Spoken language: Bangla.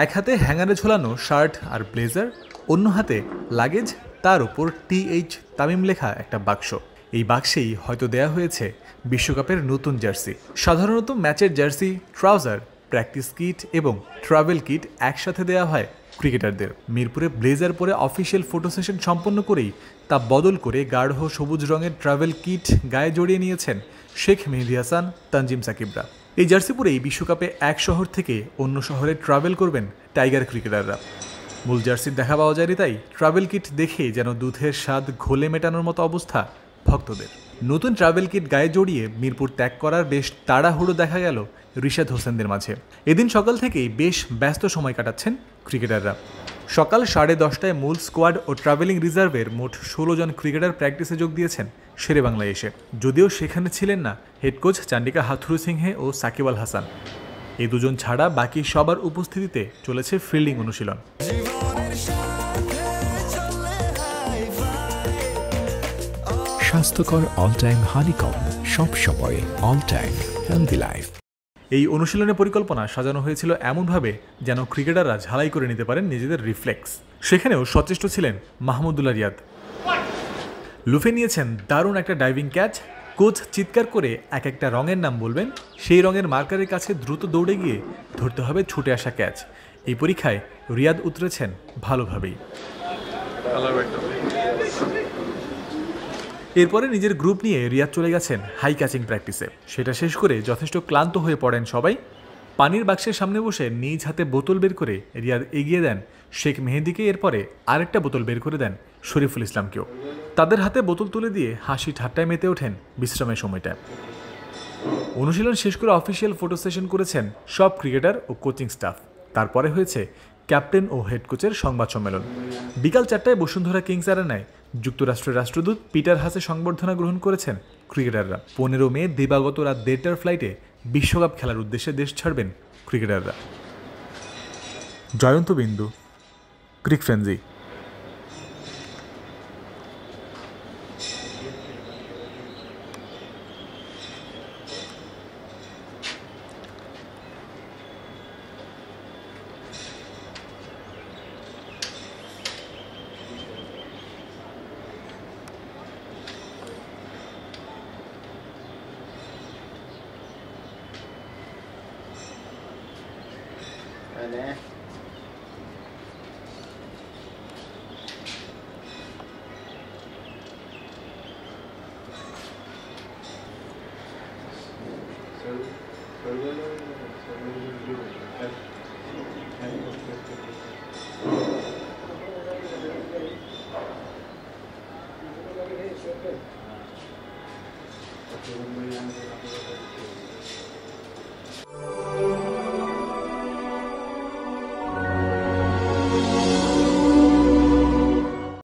এক হাতে হ্যাঙ্গারে ঝোলানো শার্ট আর ব্লেজার, অন্য হাতে লাগেজ, তার উপর TH তামিম লেখা একটা বাক্স। এই বাক্সেই হয়তো দেয়া হয়েছে বিশ্বকাপের নতুন জার্সি। সাধারণত ম্যাচের জার্সি, ট্রাউজার, প্র্যাকটিস কিট এবং ট্রাভেল কিট একসাথে দেওয়া হয় ক্রিকেটারদের। মিরপুরে ব্লেজার পরে অফিসিয়াল ফটো সেশন সম্পন্ন করেই তা বদল করে গাঢ় সবুজ রঙের ট্রাভেল কিট গায়ে জড়িয়ে নিয়েছেন শেখ মেহেদী হাসান, তানজিম সাকিবরা। এই জার্সি পরেই বিশ্বকাপে এক শহর থেকে অন্য শহরে ট্রাভেল করবেন টাইগার ক্রিকেটাররা। মূল জার্সির দেখা পাওয়া যায়নি, তাই ট্রাভেল কিট দেখে যেন দুধের স্বাদ ঘোলে মেটানোর মতো অবস্থা ভক্তদের। নতুন ট্রাভেল কিট গায়ে জড়িয়ে মিরপুর ত্যাগ করার বেশ তাড়াহুড়ো দেখা গেল রিশাদ হোসেনদের মাঝে। এদিন সকাল থেকেই বেশ ব্যস্ত সময় কাটাচ্ছেন ক্রিকেটাররা। সকাল 10:30টায় মূল স্কোয়াড ও ট্রাভেলিং রিজার্ভের মোট 16 জন ক্রিকেটার প্র্যাকটিসে যোগ দিয়েছেন শেরেবাংলায় এসে। যদিও সেখানে ছিলেন না হেড কোচ চান্ডিকা হাথুরুসিংহে ও সাকিব আল হাসান। এই দুজন ছাড়া বাকি সবার উপস্থিতিতে চলেছে ফিল্ডিং অনুশীলন। স্বাস্থ্যকর অল টাইম হানিকম, সব সময় অল টাইম হেলদি লাইফ। এই অনুশীলনের পরিকল্পনা সাজানো হয়েছিল এমনভাবে যেন ক্রিকেটাররা ঝালাই করে নিতে পারেন নিজেদের রিফ্লেক্স। সেখানেও সচেষ্ট ছিলেন মাহমুদুল্লাহ রিয়াদ। লুফে নিয়েছেন দারুণ একটা ডাইভিং ক্যাচ। কোচ চিৎকার করে এক একটা রঙের নাম বলবেন, সেই রঙের মার্কারের কাছে দ্রুত দৌড়ে গিয়ে ধরতে হবে ছুটে আসা ক্যাচ। এই পরীক্ষায় রিয়াদ উতরেছেন ভালোভাবেই। এরপরে নিজের গ্রুপ নিয়ে রিয়াদ চলে গেছেন হাই ক্যাচিং প্র্যাকটিসে। সেটা শেষ করে যথেষ্ট ক্লান্ত হয়ে পড়েন সবাই। পানির বাক্সের সামনে বসে নিজ হাতে বোতল বের করে রিয়াদ এগিয়ে দেন শেখ মেহেদীকে। এরপরে আরেকটা বোতল বের করে দেন শরীফুল ইসলামকেও। তাদের হাতে বোতল তুলে দিয়ে হাসি ঠাট্টায় মেতে ওঠেন বিশ্রামের সময়টা। অনুশীলন শেষ করে অফিসিয়াল ফটো সেশন করেছেন সব ক্রিকেটার ও কোচিং স্টাফ। তারপরে হয়েছে ক্যাপ্টেন ও হেড কোচের সংবাদ সম্মেলন। বিকাল 4টায় বসুন্ধরা কিংস অ্যারেনায় যুক্তরাষ্ট্রের রাষ্ট্রদূত পিটার হাসে সংবর্ধনা গ্রহণ করেছেন ক্রিকেটাররা। 15 মে দিবাগত রাত 1:30টার ফ্লাইটে বিশ্বকাপ খেলার উদ্দেশ্যে দেশ ছাড়বেন ক্রিকেটাররা। জয়ন্ত বিন্দু, ক্রিক ফ্রেন্জি।